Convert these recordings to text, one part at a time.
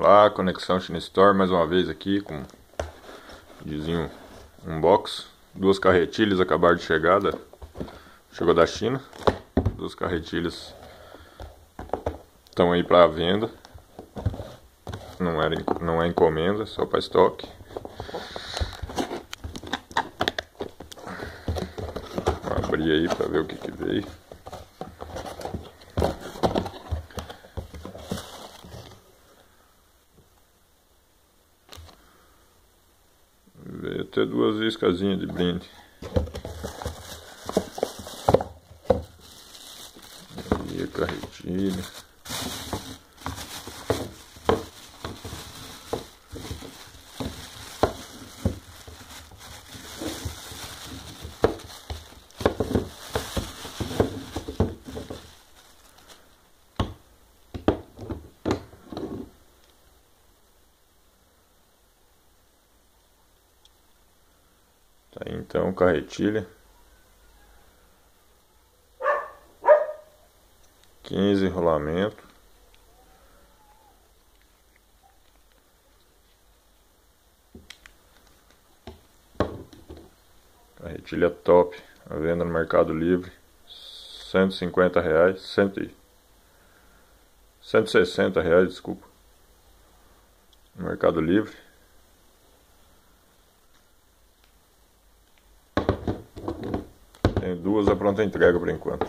Olá, Conexão China Store, mais uma vez aqui com um vizinho unbox. Duas carretilhas acabaram de chegar, chegou da China. Duas carretilhas estão aí para venda. Não é encomenda, só para estoque. Vou abrir aí para ver o que veio. Veio até duas iscazinhas de brinde. Aí a carretilha. Tá aí então, carretilha. 15 rolamento. Carretilha top, à venda no Mercado Livre. R$150, 160 reais, desculpa. No Mercado Livre. Tem duas a pronta entrega por enquanto.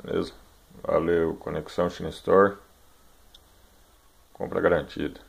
Beleza? Valeu, Conexão China Store. Compra garantida.